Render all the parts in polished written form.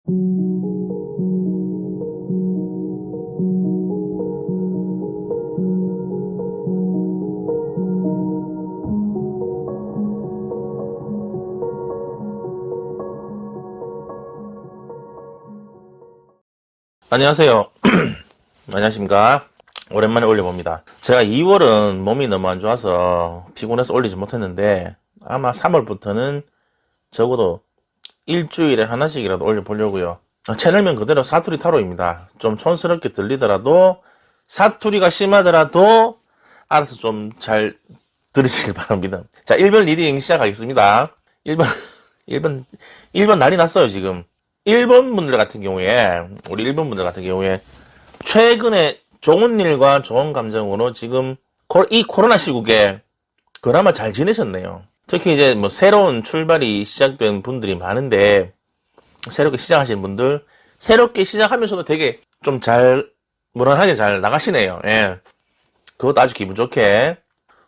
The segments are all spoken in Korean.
안녕하세요. 안녕하십니까. 오랜만에 올려봅니다. 제가 2월은 몸이 너무 안 좋아서 피곤해서 올리지 못했는데 아마 3월부터는 적어도 일주일에 하나씩이라도 올려보려고요. 채널명 그대로 사투리 타로입니다. 좀 촌스럽게 들리더라도 사투리가 심하더라도 알아서 좀 잘 들으시길 바랍니다. 자, 1번 리딩 시작하겠습니다. 1번 난리 났어요 지금. 1번 분들 같은 경우에, 우리 1번 분들 같은 경우에, 최근에 좋은 일과 좋은 감정으로 지금 이 코로나 시국에 그나마 잘 지내셨네요. 특히 이제 뭐 새로운 출발이 시작된 분들이 많은데, 새롭게 시작하신 분들, 새롭게 시작하면서도 되게 좀 잘, 무난하게 잘 나가시네요. 예. 그것도 아주 기분 좋게.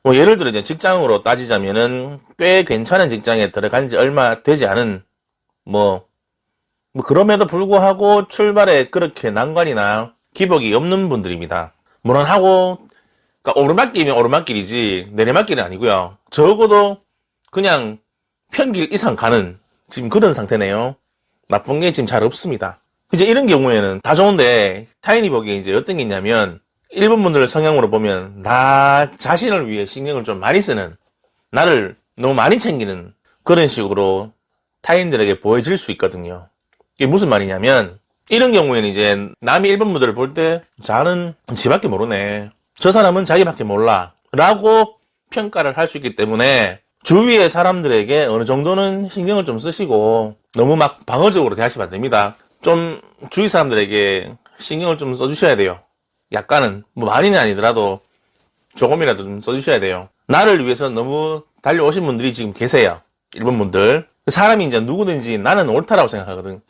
뭐 예를 들어 이제 직장으로 따지자면은 꽤 괜찮은 직장에 들어간 지 얼마 되지 않은, 뭐 그럼에도 불구하고 출발에 그렇게 난관이나 기복이 없는 분들입니다. 무난하고, 그러니까 오르막길이면 오르막길이지 내리막길은 아니고요. 적어도 그냥 평길 이상 가는 지금 그런 상태네요. 나쁜 게 지금 잘 없습니다. 이제 이런 경우에는 다 좋은데 타인이 보기에 이제 어떤 게 있냐면 1번 분들 성향으로 보면 나 자신을 위해 신경을 좀 많이 쓰는, 나를 너무 많이 챙기는 그런 식으로 타인들에게 보여질 수 있거든요. 이게 무슨 말이냐면 이런 경우에는 이제 남이 1번 분들을 볼 때 자는 지밖에 모르네, 저 사람은 자기밖에 몰라 라고 평가를 할 수 있기 때문에 주위의 사람들에게 어느 정도는 신경을 좀 쓰시고 너무 막 방어적으로 대하시면 안 됩니다. 좀 주위 사람들에게 신경을 좀 써주셔야 돼요. 약간은, 뭐 많이는 아니더라도 조금이라도 좀 써주셔야 돼요. 나를 위해서 너무 달려오신 분들이 지금 계세요. 1번 분들. 사람이 이제 누구든지 나는 옳다라고 생각하거든.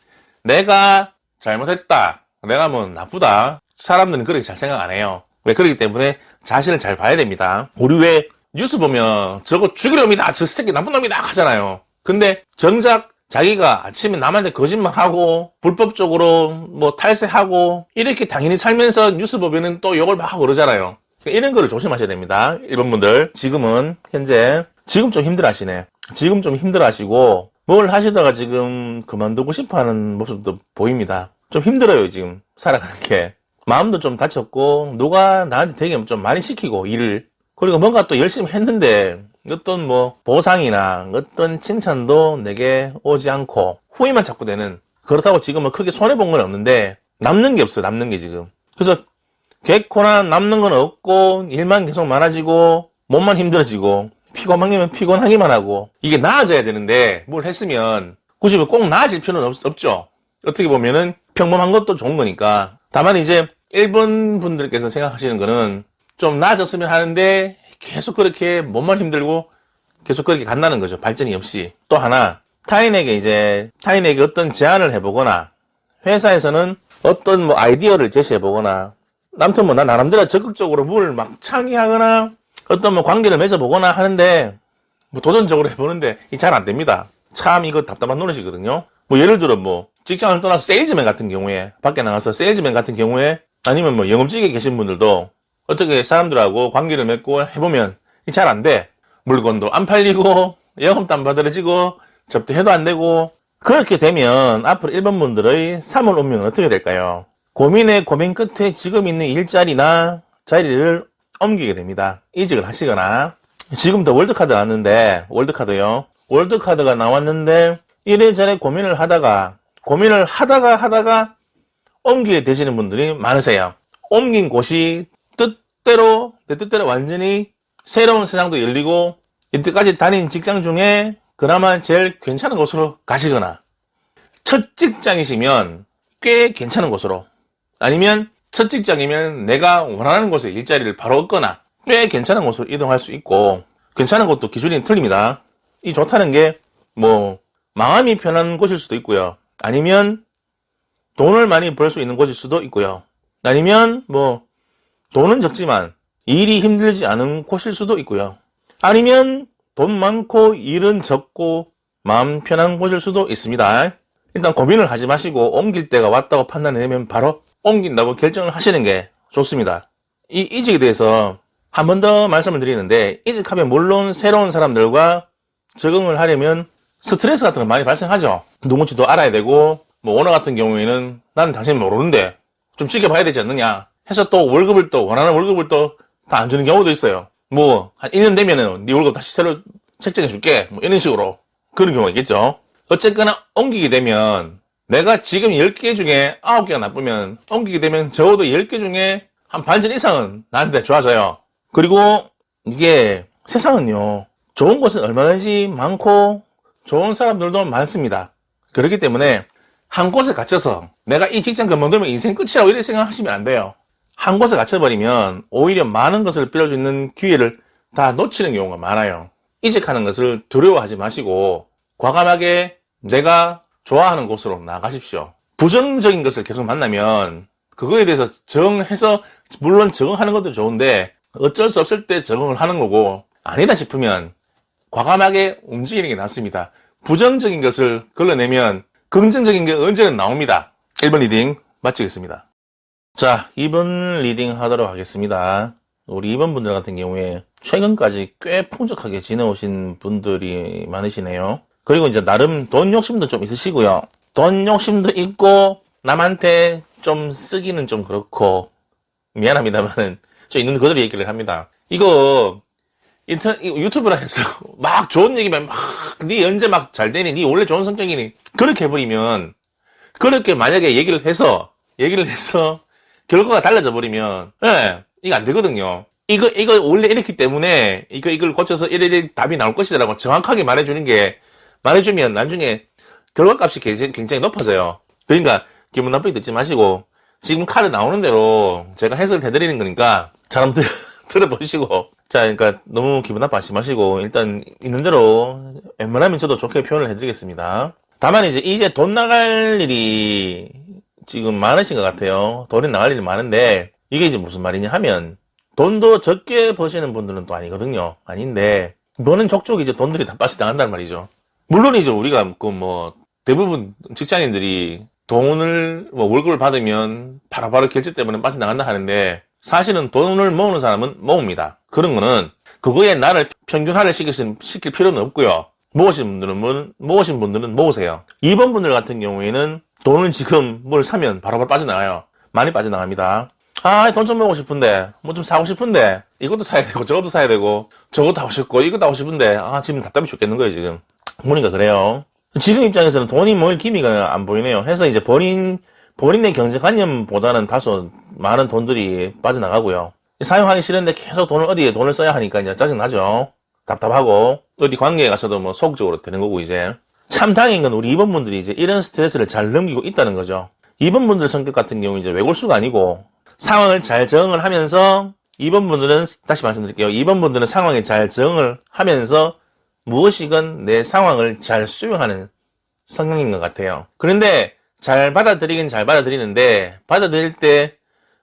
내가 잘못했다, 내가 뭐 나쁘다, 사람들은 그렇게 잘 생각 안 해요. 왜? 그렇기 때문에 자신을 잘 봐야 됩니다. 우리 왜 뉴스 보면 저거 죽일 놈이다, 저 새끼 나쁜 놈이다 하잖아요. 근데 정작 자기가 아침에 남한테 거짓말하고 불법적으로 뭐 탈세하고 이렇게 당연히 살면서 뉴스 보면은 또 욕을 막 하고 그러잖아요. 이런 거를 조심하셔야 됩니다. 1번 분들 지금은 현재 지금 좀 힘들어 하시네. 지금 좀 힘들어 하시고 뭘 하시다가 지금 그만두고 싶어 하는 모습도 보입니다. 좀 힘들어요 지금 살아가는 게. 마음도 좀 다쳤고 누가 나한테 되게 좀 많이 시키고 일을, 그리고 뭔가 또 열심히 했는데 어떤 뭐 보상이나 어떤 칭찬도 내게 오지 않고 후회만 자꾸 되는, 그렇다고 지금은 크게 손해본 건 없는데 남는 게 없어요. 남는 게 지금. 그래서 개코나 남는 건 없고 일만 계속 많아지고 몸만 힘들어지고 피곤하기만 피곤하기만 하고, 이게 나아져야 되는데 뭘 했으면 굳이 꼭 나아질 필요는 없죠. 어떻게 보면은 평범한 것도 좋은 거니까. 다만 이제 1번 분들께서 생각하시는 거는 좀 나아졌으면 하는데 계속 그렇게 몸만 힘들고 계속 그렇게 간다는 거죠. 발전이 없이. 또 하나, 타인에게 어떤 제안을 해보거나 회사에서는 어떤 뭐 아이디어를 제시해보거나, 아무튼 뭐 나 나름대로 적극적으로 뭘 막 창의하거나 어떤 뭐 관계를 맺어보거나 하는데 뭐 도전적으로 해보는데 이 잘 안 됩니다. 참 이거 답답한 노릇이거든요. 뭐 예를 들어 뭐 직장을 떠나서 세일즈맨 같은 경우에, 밖에 나가서 세일즈맨 같은 경우에, 아니면 뭐 영업직에 계신 분들도 어떻게 사람들하고 관계를 맺고 해보면 잘 안 돼. 물건도 안 팔리고 영업도 안 받아들여지고 접대해도 안 되고. 그렇게 되면 앞으로 1번 분들의 3월 운명은 어떻게 될까요? 고민의 고민 끝에 지금 있는 일자리나 자리를 옮기게 됩니다. 이직을 하시거나. 지금도 월드카드 나왔는데, 월드카드가 나왔는데 이래저래 고민을 하다가 옮기게 되시는 분들이 많으세요. 옮긴 곳이 내 뜻대로 완전히 새로운 세상도 열리고 이때까지 다닌 직장 중에 그나마 제일 괜찮은 곳으로 가시거나, 첫 직장이시면 꽤 괜찮은 곳으로, 아니면 첫 직장이면 내가 원하는 곳에 일자리를 바로 얻거나 꽤 괜찮은 곳으로 이동할 수 있고, 괜찮은 곳도 기준이 틀립니다. 이 좋다는 게 뭐 마음이 편한 곳일 수도 있고요, 아니면 돈을 많이 벌 수 있는 곳일 수도 있고요, 아니면 뭐 돈은 적지만 일이 힘들지 않은 곳일 수도 있고요, 아니면 돈 많고 일은 적고 마음 편한 곳일 수도 있습니다. 일단 고민을 하지 마시고 옮길 때가 왔다고 판단되면 바로 옮긴다고 결정을 하시는 게 좋습니다. 이 이직에 대해서 한 번 더 말씀을 드리는데, 이직하면 물론 새로운 사람들과 적응을 하려면 스트레스 같은 거 많이 발생하죠. 누군지도 알아야 되고, 뭐 오너 같은 경우에는 나는 당신 모르는데 좀 지켜봐야 되지 않느냐 해서 또 월급을 또 원하는 월급을 또 다 안 주는 경우도 있어요. 뭐 한 1년 되면은 네 월급 다시 새로 책정해 줄게, 뭐 이런 식으로. 그런 경우가 있겠죠. 어쨌거나 옮기게 되면 내가 지금 10개 중에 9개가 나쁘면 옮기게 되면 적어도 10개 중에 한 반절 이상은 나한테 좋아져요. 그리고 이게 세상은요, 좋은 곳은 얼마든지 많고 좋은 사람들도 많습니다. 그렇기 때문에 한 곳에 갇혀서 내가 이 직장 그만두면 인생 끝이라고 이렇게 생각하시면 안 돼요. 한 곳에 갇혀버리면 오히려 많은 것을 배울 수 있는 기회를 다 놓치는 경우가 많아요. 이직하는 것을 두려워하지 마시고 과감하게 내가 좋아하는 곳으로 나가십시오. 부정적인 것을 계속 만나면 그거에 대해서 적응해서, 물론 적응하는 것도 좋은데 어쩔 수 없을 때 적응을 하는 거고, 아니다 싶으면 과감하게 움직이는 게 낫습니다. 부정적인 것을 걸러내면 긍정적인 게 언제나 나옵니다. 1번 리딩 마치겠습니다. 자, 2번 리딩 하도록 하겠습니다. 우리 2번 분들 같은 경우에 최근까지 꽤 풍족하게 지내오신 분들이 많으시네요. 그리고 이제 나름 돈 욕심도 좀 있으시고요. 돈 욕심도 있고 남한테 좀 쓰기는 좀 그렇고, 미안합니다만은 저 있는 그대로 얘기를 합니다. 이거 유튜브라 해서 막 좋은 얘기만 막 네 언제 막 잘 되니, 네 원래 좋은 성격이니, 그렇게 해버리면, 그렇게 만약에 얘기를 해서 결과가 달라져 버리면, 예, 이거 안 되거든요. 이거 원래 이렇기 때문에 이걸 고쳐서 이래 답이 나올 것이다라고 정확하게 말해주면 나중에 결과값이 굉장히 높아져요. 그러니까 기분 나쁘게 듣지 마시고 지금 카드 나오는 대로 제가 해석을 해드리는 거니까 잘 한번 들어보시고, 자, 그러니까 너무 기분 나빠하지 마시고 일단 있는 대로 웬만하면 저도 좋게 표현을 해드리겠습니다. 다만 이제 돈 나갈 일이 지금 많으신 것 같아요. 돈이 나갈 일이 많은데 이게 이제 무슨 말이냐 하면, 돈도 적게 버시는 분들은 또 아니거든요. 아닌데 버는 족족 이제 돈들이 다 빠져나간단 말이죠. 물론 이제 우리가 대부분 직장인들이 돈을 월급을 받으면 바로바로 결제 때문에 빠져나간다 하는데, 사실은 돈을 모으는 사람은 모읍니다. 그런 거는 그거에 나를 평균화를 시킬 필요는 없고요. 모으신 분들은 모으세요. 2번 분들 같은 경우에는 돈을 지금 뭘 사면 바로바로 빠져나가요. 많이 빠져나갑니다. 아, 돈 좀 모으고 싶은데, 뭐 좀 사고 싶은데, 이것도 사야 되고, 저것도 사야 되고, 저것도 하고 싶고, 이것도 하고 싶은데, 지금 답답해 죽겠는 거예요, 지금. 보니까 그래요. 지금 입장에서는 돈이 모일 기미가 안 보이네요. 해서 이제 본인의 경제관념보다는 다소 많은 돈들이 빠져나가고요. 사용하기 싫은데 계속 어디에 돈을 써야 하니까 이제 짜증나죠. 답답하고, 어디 관계에 가서도 뭐 소극적으로 되는 거고, 이제. 참 다행인 건 우리 2번 분들이 이제 이런 스트레스를 잘 넘기고 있다는 거죠. 2번 분들 성격 같은 경우 이제 외골수가 아니고, 상황을 잘 적응을 하면서, 2번 분들은, 다시 말씀드릴게요. 2번 분들은 상황에 잘 적응을 하면서 무엇이건 내 상황을 잘 수용하는 성향인 것 같아요. 그런데 잘 받아들이긴 잘 받아들이는데, 받아들일 때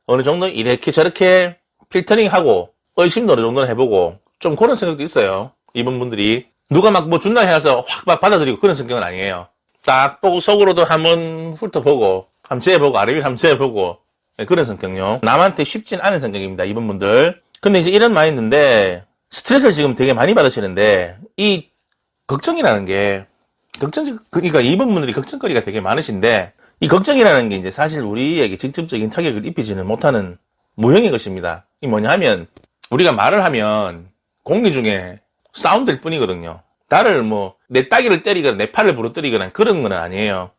어느 정도 이렇게 저렇게 필터링하고 의심도 어느 정도는 해보고 좀 그런 성격도 있어요. 2번 분들이 누가 막 뭐 준다 해서 확 막 받아들이고 그런 성격은 아니에요. 딱 보고 속으로도 한번 훑어보고 한번 재보고 아래 위를 한번 재보고, 그런 성격요. 남한테 쉽진 않은 성격입니다, 2번 분들. 근데 이제 이런 마인드인데 스트레스를 지금 되게 많이 받으시는데, 이 걱정이라는 게 그러니까 2번 분들이 걱정거리가 되게 많으신데, 이 걱정이라는 게 이제 사실 우리에게 직접적인 타격을 입히지는 못하는 모형의 것입니다. 이 뭐냐 하면, 우리가 말을 하면 공기 중에 사운드일 뿐이거든요. 나를 내 따귀를 때리거나 내 팔을 부러뜨리거나 그런 건 아니에요.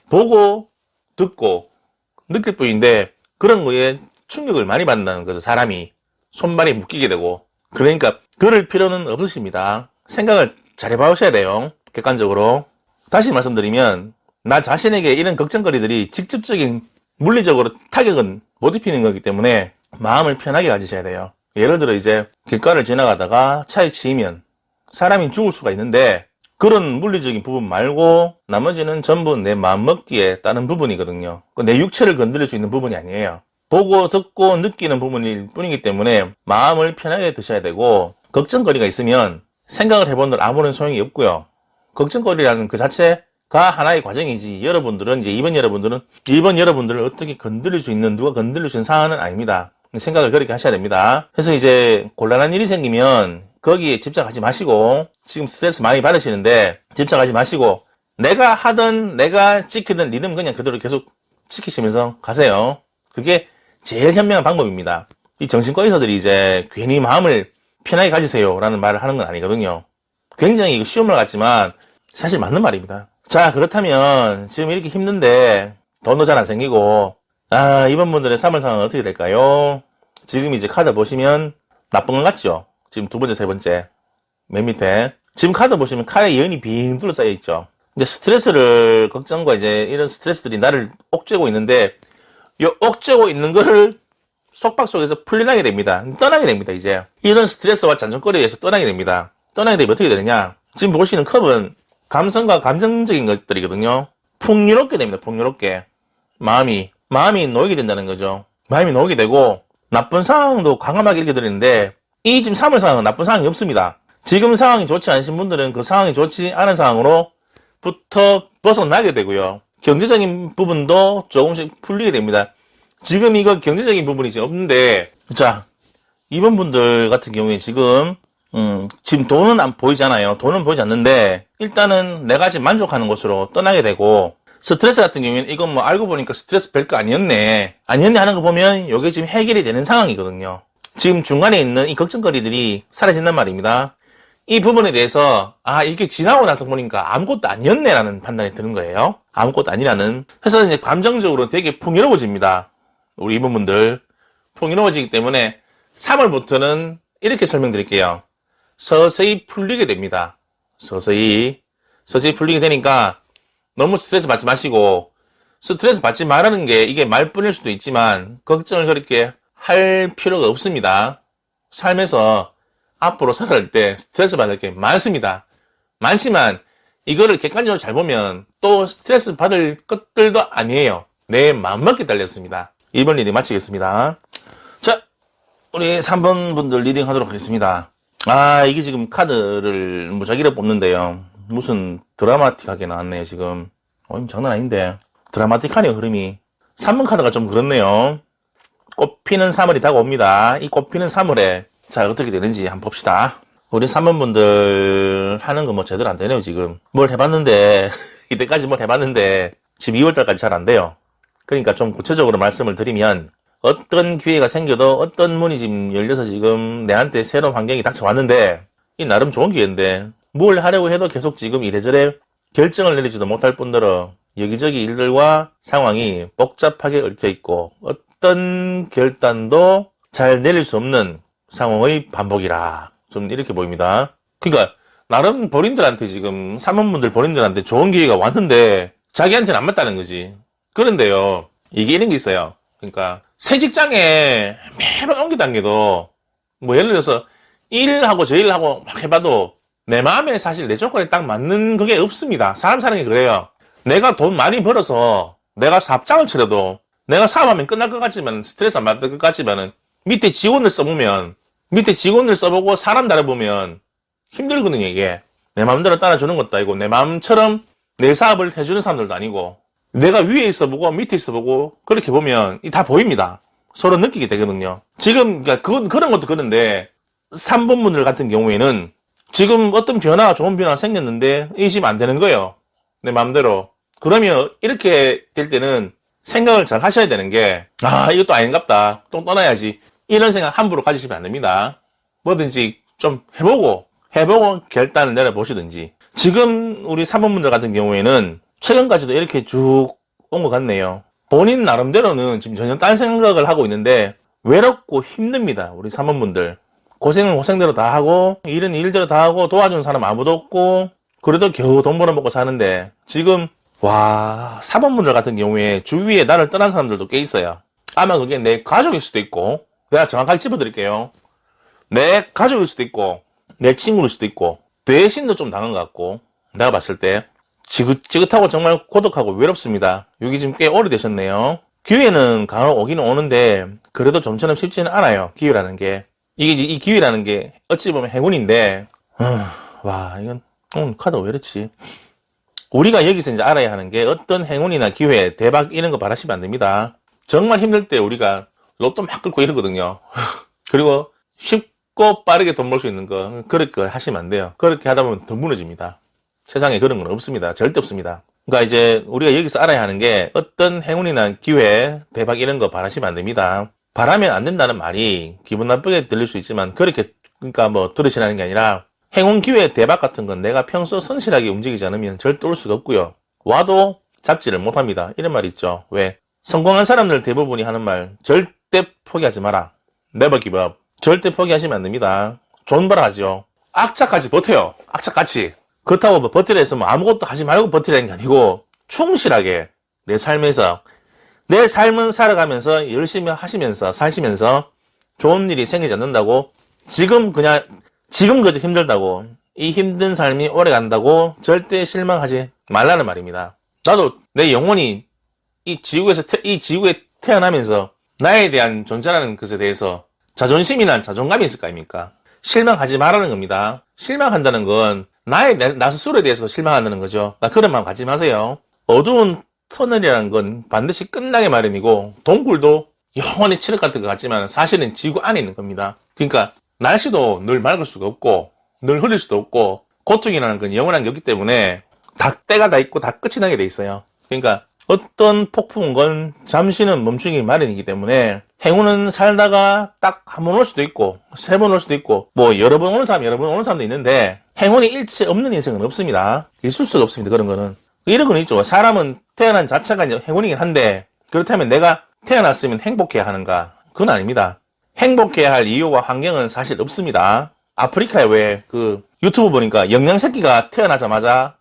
보고 듣고 느낄 뿐인데, 그런 거에 충격을 많이 받는다는 거죠. 사람이 손발이 묶이게 되고. 그러니까 그럴 필요는 없으십니다. 생각을 잘 해봐오셔야 돼요. 객관적으로. 다시 말씀드리면 나 자신에게 이런 걱정거리들이 직접적인 물리적으로 타격은 못 입히는 거기 때문에 마음을 편하게 가지셔야 돼요. 예를 들어 이제 길가를 지나가다가 차에 치이면 사람이 죽을 수가 있는데, 그런 물리적인 부분 말고 나머지는 전부 내 마음먹기에 따른 부분이거든요. 내 육체를 건드릴 수 있는 부분이 아니에요. 보고 듣고 느끼는 부분일 뿐이기 때문에 마음을 편하게 드셔야 되고, 걱정거리가 있으면 생각을 해본들 아무런 소용이 없고요. 걱정거리라는 그 자체 하나의 과정이지, 여러분들은, 이제 2번 여러분들을 어떻게 건드릴 수 있는, 누가 건드릴 수 있는 사안은 아닙니다. 생각을 그렇게 하셔야 됩니다. 그래서 이제 곤란한 일이 생기면 거기에 집착하지 마시고, 지금 스트레스 많이 받으시는데 집착하지 마시고, 내가 하든 내가 지키든 리듬 그냥 그대로 계속 지키시면서 가세요. 그게 제일 현명한 방법입니다. 이 정신과 의사들이 이제 괜히 마음을 편하게 가지세요 라는 말을 하는 건 아니거든요. 굉장히 쉬운 말 같지만 사실 맞는 말입니다. 자, 그렇다면 지금 이렇게 힘든데 돈도 잘 안 생기고, 이번 분들의 3월 상황은 어떻게 될까요? 지금 이제 카드 보시면 나쁜 것 같죠? 지금 두 번째, 세 번째 맨 밑에 지금 카드 보시면 칼의 연이 빙 둘러싸여 있죠. 이제 스트레스를, 걱정과 이제 이런 스트레스들이 나를 옥죄고 있는데, 이 옥죄고 있는 거를 속박 속에서 풀려나게 됩니다. 떠나게 됩니다. 이제 이런 스트레스와 잔존거리에서 떠나게 됩니다. 떠나게 되면 어떻게 되느냐, 지금 보시는 컵은 감성과 감정적인 것들이거든요. 풍요롭게 됩니다. 풍요롭게 마음이 놓이게 된다는 거죠. 마음이 놓이게 되고 나쁜 상황도 과감하게 읽어드리는데, 이 지금 3월 상황은 나쁜 상황이 없습니다. 지금 상황이 좋지 않으신 분들은 그 상황이 좋지 않은 상황으로부터 벗어나게 되고요. 경제적인 부분도 조금씩 풀리게 됩니다. 지금 이거 경제적인 부분이 지금 없는데, 자, 이번 분들 같은 경우에 지금 돈은 안 보이잖아요. 돈은 보이지 않는데 일단은 내가 지금 만족하는 곳으로 떠나게 되고, 스트레스 같은 경우에는 이건 뭐 알고 보니까 스트레스 별거 아니었네 하는 거 보면 이게 지금 해결이 되는 상황이거든요. 지금 중간에 있는 이 걱정거리들이 사라진단 말입니다. 이 부분에 대해서 이게 지나고 나서 보니까 아무것도 아니었네 라는 판단이 드는 거예요. 아무것도 아니라는. 그래서 이제 감정적으로 되게 풍요로워집니다. 우리 이분들 풍요로워지기 때문에 3월부터는 이렇게 설명드릴게요. 서서히 풀리게 됩니다. 서서히 풀리게 되니까 너무 스트레스 받지 마시고, 스트레스 받지 말라는 게 이게 말뿐일 수도 있지만 걱정을 그렇게 할 필요가 없습니다. 삶에서 앞으로 살아갈 때 스트레스 받을 게 많습니다. 많지만 이거를 객관적으로 잘 보면 또 스트레스 받을 것들도 아니에요. 내 마음먹기 달렸습니다. 1번 리딩 마치겠습니다. 자, 우리 3번 분들 리딩 하도록 하겠습니다. 이게 지금 카드를 무작위로 뽑는데요. 무슨 드라마틱하게 나왔네요, 지금. 장난 아닌데. 드라마틱하네요, 흐름이. 3번 카드가 좀 그렇네요. 꽃피는 3월이 다가옵니다. 이 꽃피는 3월에 자, 어떻게 되는지 한번 봅시다. 우리 3번 분들 하는 거 뭐 제대로 안 되네요, 지금. 뭘 해봤는데, 이때까지 뭘 해봤는데, 지금 2월달까지 잘 안 돼요. 그러니까 좀 구체적으로 말씀을 드리면, 어떤 기회가 생겨도 어떤 문이 지금 열려서 지금 내한테 새로운 환경이 닥쳐왔는데, 이 나름 좋은 기회인데, 뭘 하려고 해도 계속 지금 이래저래 결정을 내리지도 못할 뿐더러 여기저기 일들과 상황이 복잡하게 얽혀있고 어떤 결단도 잘 내릴 수 없는 상황의 반복이라, 좀 이렇게 보입니다. 그러니까 나름 본인들한테 지금 3원분들 본인들한테 좋은 기회가 왔는데 자기한테는 안 맞다는 거지. 그런데요, 이게 이런 게 있어요. 그러니까 새 직장에 매번 옮기 당겨도 뭐 예를 들어서 일하고 저 일하고 막 해봐도 내 마음에 사실 내 조건에 딱 맞는 그게 없습니다. 사람 사는 게 그래요. 내가 돈 많이 벌어서 내가 사업장을 차려도 내가 사업하면 끝날 것 같지만, 스트레스 안 받을 것 같지만은 밑에 직원을 써보고 사람 다뤄보면 힘들거든요. 이게 내 마음대로 따라주는 것도 아니고 내 마음처럼 내 사업을 해주는 사람들도 아니고, 내가 위에 있어보고 밑에 있어보고 그렇게 보면 다 보입니다. 서로 느끼게 되거든요. 지금 그러니까 그런 것도 그런데 3번 분들 같은 경우에는 지금 어떤 변화가, 좋은 변화가 생겼는데 이게 지금 안 되는 거예요. 내 마음대로. 그러면 이렇게 될 때는 생각을 잘 하셔야 되는 게, 이것도 아닌갑다, 또 떠나야지, 이런 생각 함부로 가지시면 안 됩니다. 뭐든지 좀 해보고 결단을 내려보시든지. 지금 우리 3번 분들 같은 경우에는 최근까지도 이렇게 쭉 온 것 같네요. 본인 나름대로는 지금 전혀 딴 생각을 하고 있는데 외롭고 힘듭니다. 우리 3번 분들. 고생은 고생대로 다 하고 일은 일대로 다 하고 도와주는 사람 아무도 없고 그래도 겨우 돈 벌어먹고 사는데, 지금 4번 분들 같은 경우에 주위에 나를 떠난 사람들도 꽤 있어요. 아마 그게 내 가족일 수도 있고, 내가 정확하게 짚어드릴게요. 내 가족일 수도 있고 내 친구일 수도 있고, 배신도 좀 당한 것 같고, 내가 봤을 때 지긋지긋하고 정말 고독하고 외롭습니다. 여기 지금 꽤 오래되셨네요. 기회는 간혹 오기는 오는데 그래도 좀처럼 쉽지는 않아요. 기회라는 게, 이 기회라는 게 어찌 보면 행운인데, 이건 오늘 카드가 왜 이렇지? 우리가 여기서 이제 알아야 하는 게 어떤 행운이나 기회, 대박 이런 거 바라시면 안 됩니다. 정말 힘들 때 우리가 로또 막 끌고 이러거든요. 그리고 쉽고 빠르게 돈 벌 수 있는 거 그렇게 하시면 안 돼요. 그렇게 하다 보면 더 무너집니다. 세상에 그런 건 없습니다. 절대 없습니다. 그러니까 이제 우리가 여기서 알아야 하는 게 어떤 행운이나 기회, 대박 이런 거 바라시면 안 됩니다. 바라면 안 된다는 말이 기분 나쁘게 들릴 수 있지만 그렇게 그러니까 뭐 들으시라는 게 아니라 행운, 기회, 대박 같은 건 내가 평소 성실하게 움직이지 않으면 절대 올 수가 없고요. 와도 잡지를 못합니다. 이런 말이 있죠. 왜? 성공한 사람들 대부분이 하는 말 절대 포기하지 마라. Never give up. 절대 포기하시면 안 됩니다. 존버라 하죠. 악착같이 버텨요. 악착같이. 그렇다고 뭐 버티라 해서 뭐 아무것도 하지 말고 버티라는 게 아니고 충실하게 내 삶에서 내 삶은 살아가면서 열심히 하시면서 사시면서 좋은 일이 생기지 않는다고 지금 그저 힘들다고 이 힘든 삶이 오래 간다고 절대 실망하지 말라는 말입니다. 나도 내 영혼이 이 지구에 태어나면서 나에 대한 존재라는 것에 대해서 자존심이나 자존감이 있을 거 아닙니까? 실망하지 말라는 겁니다. 실망한다는 건 나 스스로에 대해서 실망한다는 거죠. 그런 마음 갖지 마세요. 어두운 터널이라는 건 반드시 끝나게 마련이고 동굴도 영원히 칠흑 같은 것 같지만 사실은 지구 안에 있는 겁니다. 그러니까 날씨도 늘 맑을 수가 없고 늘 흐릴 수도 없고 고통이라는 건 영원한 게 없기 때문에 다 때가 다 있고 다 끝이 나게 돼 있어요. 그러니까 어떤 폭풍은 건 잠시는 멈추기 마련이기 때문에 행운은 살다가 딱 한 번 올 수도 있고 3번 올 수도 있고 뭐 여러 번 오는 사람도 있는데 행운이 일체 없는 인생은 없습니다. 있을 수가 없습니다. 그런 거는. 이런 건 있죠. 사람은 태어난 자체가 이제 행운이긴 한데 그렇다면 내가 태어났으면 행복해야 하는가? 그건 아닙니다. 행복해야 할 이유와 환경은 사실 없습니다. 아프리카에 왜 유튜브 보니까 영양새끼가 태어나자마자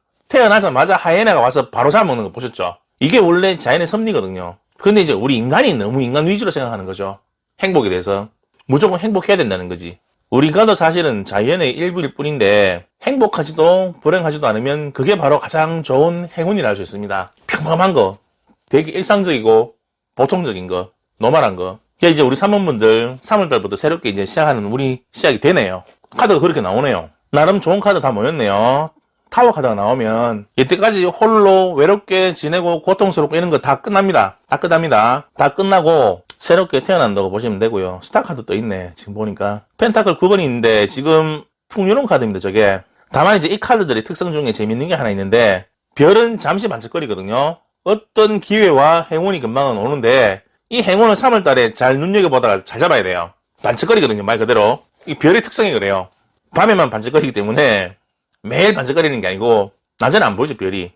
하이에나가 와서 바로 잡아먹는 거 보셨죠? 이게 원래 자연의 섭리거든요. 근데 이제 우리 인간이 너무 인간 위주로 생각하는 거죠. 행복에 대해서. 무조건 행복해야 된다는 거지. 우리가도 사실은 자연의 일부일 뿐인데 행복하지도 불행하지도 않으면 그게 바로 가장 좋은 행운이라 할 수 있습니다. 평범한 거, 되게 일상적이고 보통적인 거, 노멀한 거. 이제 우리 사모분들 3월달부터 새롭게 이제 시작하는 우리 시작이 되네요. 카드가 그렇게 나오네요. 나름 좋은 카드 다 모였네요. 타워 카드가 나오면 이때까지 홀로 외롭게 지내고 고통스럽고 이런 거 다 끝납니다. 다 끝나고 새롭게 태어난다고 보시면 되고요. 스타 카드 또 있네. 지금 보니까 펜타클 9번이 있는데 지금 풍요로운 카드입니다. 저게. 다만 이제 이 카드들의 특성 중에 재밌는 게 하나 있는데 별은 잠시 반짝거리거든요. 어떤 기회와 행운이 금방은 오는데 이 행운을 3월달에 잘 눈여겨보다가 잘 잡아야 돼요. 반짝거리거든요. 말 그대로. 이 별의 특성이 그래요. 밤에만 반짝거리기 때문에 매일 반짝거리는 게 아니고 낮에는 안 보이죠. 별이.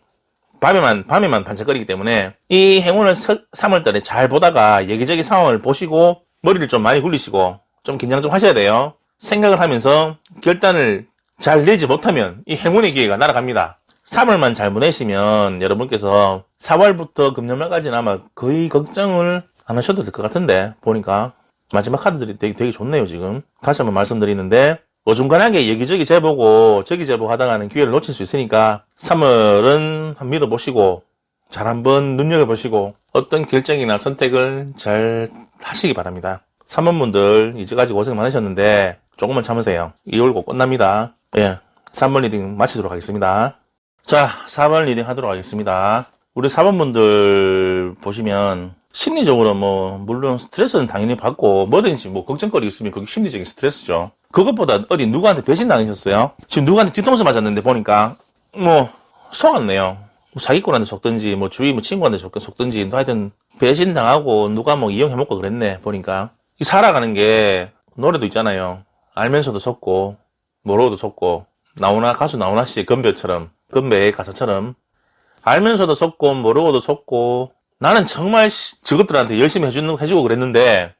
밤에만 반짝거리기 때문에 이 행운을 3월달에 잘 보다가 여기저기 상황을 보시고 머리를 좀 많이 굴리시고 좀 긴장 좀 하셔야 돼요. 생각을 하면서 결단을 잘 내지 못하면 이 행운의 기회가 날아갑니다. 3월만 잘 보내시면 여러분께서 4월부터 금년말까지는 아마 거의 걱정을 안 하셔도 될 것 같은데 보니까 마지막 카드들이 되게 좋네요. 지금 다시 한번 말씀드리는데 어중간하게 여기저기 재보고 저기 재보고 하다가는 기회를 놓칠 수 있으니까 3월은 한번 믿어보시고 잘 한번 눈여겨보시고 어떤 결정이나 선택을 잘 하시기 바랍니다. 3번분들 이제까지 고생 많으셨는데 조금만 참으세요. 2월 곧 끝납니다. 예, 3번 리딩 마치도록 하겠습니다. 자, 4번 리딩 하도록 하겠습니다. 우리 4번분들 보시면 심리적으로 물론 스트레스는 당연히 받고 뭐든지 걱정거리 있으면 그게 심리적인 스트레스죠. 그것보다 어디 누구한테 배신 당하셨어요? 지금 누구한테 뒤통수 맞았는데 보니까 속았네요. 사기꾼한테 속든지 주위 친구한테 속든지 하여튼 배신 당하고 누가 이용해먹고 그랬네. 보니까 살아가는 게 노래도 있잖아요. 알면서도 속고 모르고도 속고 가수 나훈아 씨의 건배의 가사처럼 알면서도 속고 모르고도 속고 나는 정말 저것들한테 열심히 해주고 그랬는데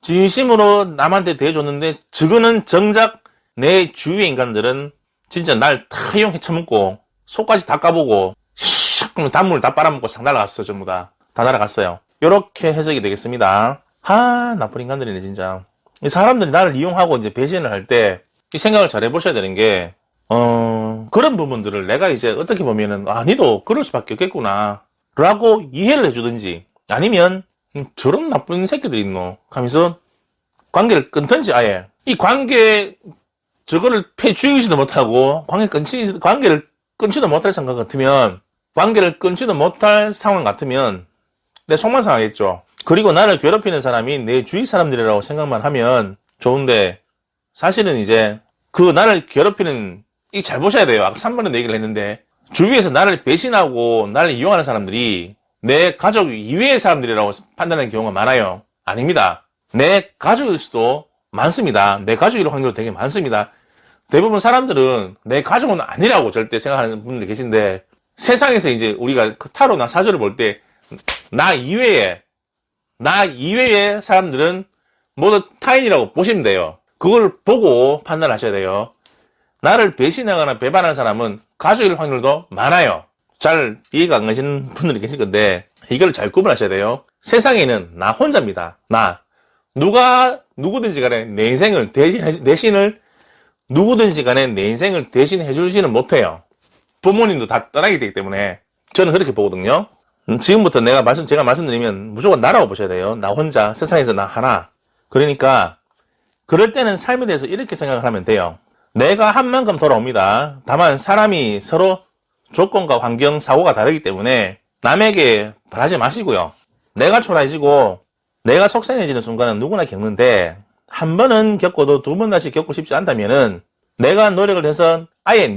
진심으로 남한테 대해줬는데 저거는 정작 내 주위의 인간들은 진짜 날 다 이용해 처먹고 속까지 다 까보고 샥 단물 다 빨아먹고 싹 날아갔어. 전부 다 날아갔어요. 요렇게 해석이 되겠습니다. 나쁜 인간들이네 진짜. 이 사람들이 나를 이용하고 이제 배신을 할 때 이 생각을 잘 해보셔야 되는 게 그런 부분들을 내가 이제 어떻게 보면은 니도 그럴 수밖에 없겠구나 라고 이해를 해주든지 아니면 저런 나쁜 새끼들이 있노 하면서 관계를 끊든지 아예 이 관계 저거를 죽이지도 못하고 관계를 끊지도 못할 생각 같으면 관계를 끊지도 못할 상황 같으면 내 속만 상하겠죠. 그리고 나를 괴롭히는 사람이 내 주위 사람들이라고 생각만 하면 좋은데, 사실은 이제 그 나를 괴롭히는, 이 잘 보셔야 돼요. 아까 3번에 얘기를 했는데, 주위에서 나를 배신하고 나를 이용하는 사람들이 내 가족 이외의 사람들이라고 판단하는 경우가 많아요. 아닙니다. 내 가족일 수도 많습니다. 내 가족일 확률도 되게 많습니다. 대부분 사람들은 내 가족은 아니라고 절대 생각하는 분들 계신데, 세상에서 이제 우리가 그 타로나 사주를 볼 때 나 이외의 사람들은 모두 타인이라고 보시면 돼요. 그걸 보고 판단하셔야 돼요. 나를 배신하거나 배반하는 사람은 가족일 확률도 많아요. 잘 이해가 안 가시는 분들이 계실 건데, 이걸 잘 구분하셔야 돼요. 세상에는 나 혼자입니다. 누구든지 간에 내 인생을 누구든지 간에 내 인생을 대신해 주지는 못해요. 부모님도 다 떠나게 되기 때문에 저는 그렇게 보거든요. 지금부터 제가 말씀드리면 무조건 나라고 보셔야 돼요. 나 혼자, 세상에서 나 하나. 그러니까 그럴 때는 삶에 대해서 이렇게 생각을 하면 돼요. 내가 한 만큼 돌아옵니다. 다만 사람이 서로 조건과 환경, 사고가 다르기 때문에 남에게 바라지 마시고요. 내가 초라해지고 내가 속상해지는 순간은 누구나 겪는데, 한 번은 겪어도 두 번 다시 겪고 싶지 않다면은 내가 노력을 해서 아예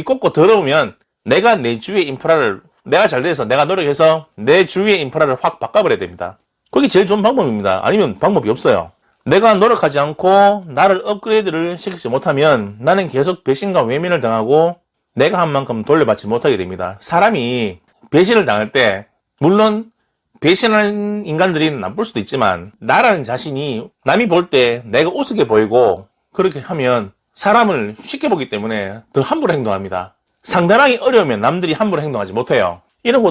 꺾고 들어오면 내가 내 주위의 인프라를, 내가 잘 돼서 내가 노력해서 내 주위의 인프라를 확 바꿔버려야 됩니다. 그게 제일 좋은 방법입니다. 아니면 방법이 없어요. 내가 노력하지 않고 나를 업그레이드를 시키지 못하면 나는 계속 배신과 외면을 당하고 내가 한 만큼 돌려받지 못하게 됩니다. 사람이 배신을 당할 때, 물론 배신하는 인간들이 나쁠 수도 있지만, 나라는 자신이 남이 볼 때 내가 우습게 보이고 그렇게 하면 사람을 쉽게 보기 때문에 더 함부로 행동합니다. 상대방이 어려우면 남들이 함부로 행동하지 못해요. 이런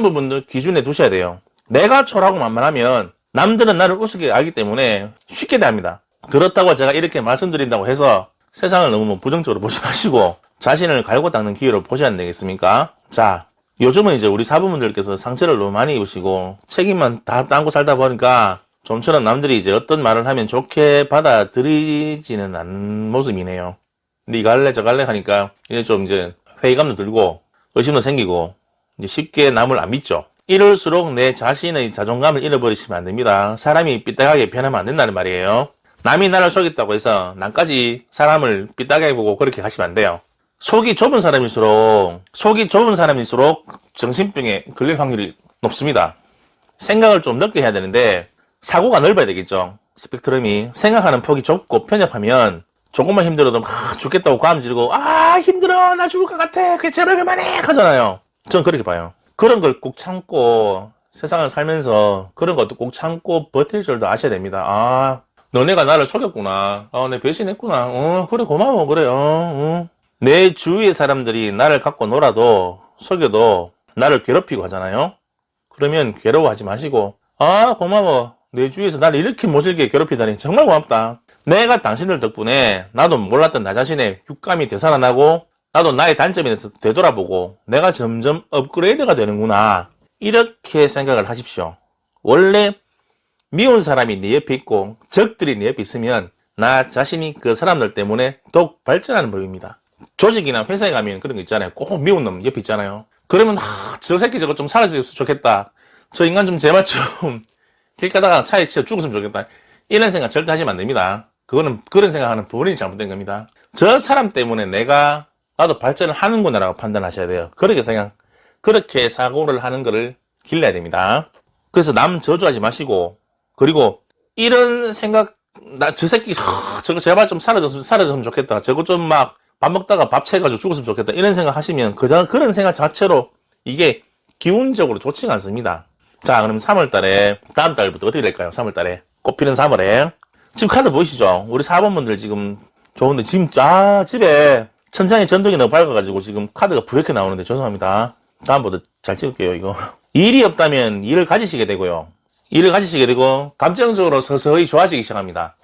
부분도 기준에 두셔야 돼요. 내가 초라하고 만만하면 남들은 나를 우습게 알기 때문에 쉽게 대합니다. 그렇다고 제가 이렇게 말씀드린다고 해서 세상을 너무 부정적으로 보지 마시고 자신을 갈고 닦는 기회로 보셔야 되겠습니까? 자, 요즘은 이제 우리 사부분들께서 상처를 너무 많이 입으시고 책임만 다 안고 살다 보니까 좀처럼 남들이 이제 어떤 말을 하면 좋게 받아들이지는 않는 모습이네요. 니 갈래 저 갈래 하니까 이제 좀 이제 회의감도 들고 의심도 생기고 이제 쉽게 남을 안 믿죠. 이럴수록 내 자신의 자존감을 잃어버리시면 안 됩니다. 사람이 삐딱하게 변하면 안 된다는 말이에요. 남이 나를 속였다고 해서 남까지 사람을 삐딱하게 보고 그렇게 가시면 안 돼요. 속이 좁은 사람일수록 정신병에 걸릴 확률이 높습니다. 생각을 좀 넓게 해야 되는데 사고가 넓어야 되겠죠. 스펙트럼이. 생각하는 폭이 좁고 편협하면 조금만 힘들어도 막 죽겠다고 고함 지르고 힘들어 나 죽을 것 같아 그래 제발 그만해 하잖아요. 전 그렇게 봐요. 그런 걸 꼭 참고 세상을 살면서 그런 것도 꼭 참고 버틸 줄도 아셔야 됩니다. 너네가 나를 속였구나. 내 배신했구나. 그래 고마워 그래. 내 주위의 사람들이 나를 갖고 놀아도 속여도 나를 괴롭히고 하잖아요. 그러면 괴로워하지 마시고 고마워. 내 주위에서 나를 이렇게 모질게 괴롭히다니 정말 고맙다. 내가 당신들 덕분에 나도 몰랐던 나 자신의 육감이 되살아나고 나도 나의 단점에 대해서 되돌아보고 내가 점점 업그레이드가 되는구나. 이렇게 생각을 하십시오. 원래 미운 사람이 내 옆에 있고 적들이 내 옆에 있으면 나 자신이 그 사람들 때문에 더욱 발전하는 법입니다. 조직이나 회사에 가면 그런 거 있잖아요. 꼭 미운 놈 옆에 있잖아요. 그러면 저 새끼 저거 좀 사라졌으면 좋겠다. 저 인간 좀 제발 좀 길 가다가 차에 치여 죽었으면 좋겠다. 이런 생각 절대 하시면 안 됩니다. 그런 생각하는 본인이 잘못된 겁니다. 저 사람 때문에 나도 발전을 하는구나라고 판단하셔야 돼요. 그렇게 사고를 하는 거를 길러야 됩니다. 그래서 남 저주하지 마시고, 그리고 이런 생각, 저 새끼 저거 제발 좀 사라졌으면 좋겠다. 저거 좀 막 밥 먹다가 밥 채가지고 죽었으면 좋겠다. 이런 생각 하시면 그런 생각 자체로 이게 기운적으로 좋지가 않습니다. 자, 그럼 3월달에 다음 달부터 어떻게 될까요? 3월달에 꽃피는 3월에 지금 카드 보이시죠? 우리 4번 분들 지금 좋은데 지금 집에 천장에 전등이 너무 밝아가지고 지금 카드가 부옇게 나오는데 죄송합니다. 다음부터 잘 찍을게요. 이거 일이 없다면 일을 가지시게 되고요. 일을 가지시게 되고 감정적으로 서서히 좋아지기 시작합니다.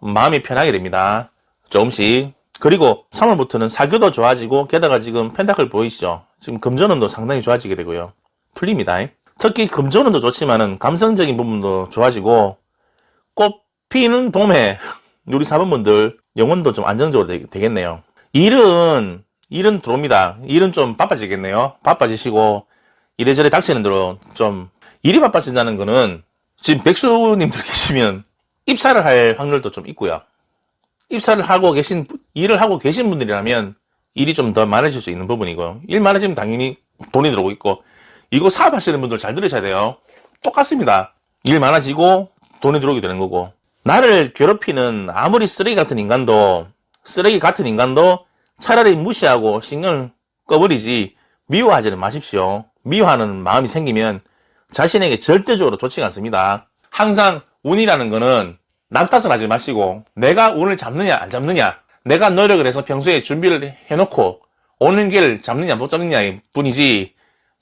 마음이 편하게 됩니다. 조금씩. 그리고 3월부터는 사교도 좋아지고 게다가 지금 펜타클 보이시죠? 지금 금전운도 상당히 좋아지게 되고요. 풀립니다. 특히 금전운도 좋지만은 감성적인 부분도 좋아지고 꽃 피는 봄에 우리 4번분들 영혼도 좀 안정적으로 되겠네요. 일은 일은 들어옵니다. 일은 좀 바빠지겠네요. 바빠지시고 이래저래 닥치는 대로 좀 일이 바빠진다는 거는 지금 백수님들 계시면 입사를 할 확률도 좀 있고요. 입사를 하고 계신, 일을 하고 계신 분들이라면 일이 좀 더 많아질 수 있는 부분이고요. 일 많아지면 당연히 돈이 들어오고 있고, 이거 사업하시는 분들 잘 들으셔야 돼요. 똑같습니다. 일 많아지고 돈이 들어오게 되는 거고. 나를 괴롭히는 아무리 쓰레기 같은 인간도 차라리 무시하고 신경을 꺼버리지 미워하지는 마십시오. 미워하는 마음이 생기면 자신에게 절대적으로 좋지가 않습니다. 항상 운이라는 거는 남 탓을 하지 마시고 내가 운을 잡느냐 안 잡느냐, 내가 노력을 해서 평소에 준비를 해놓고 오는 길 잡느냐 못 잡느냐의 뿐이지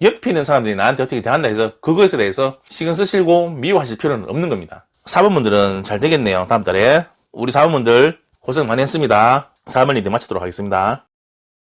옆에 있는 사람들이 나한테 어떻게 대한다 해서 그것에 대해서 신경 쓰시고 미워하실 필요는 없는 겁니다. 사범분들은 잘 되겠네요. 다음 달에 우리 사범분들 고생 많이 했습니다. 4번 리드 마치도록 하겠습니다.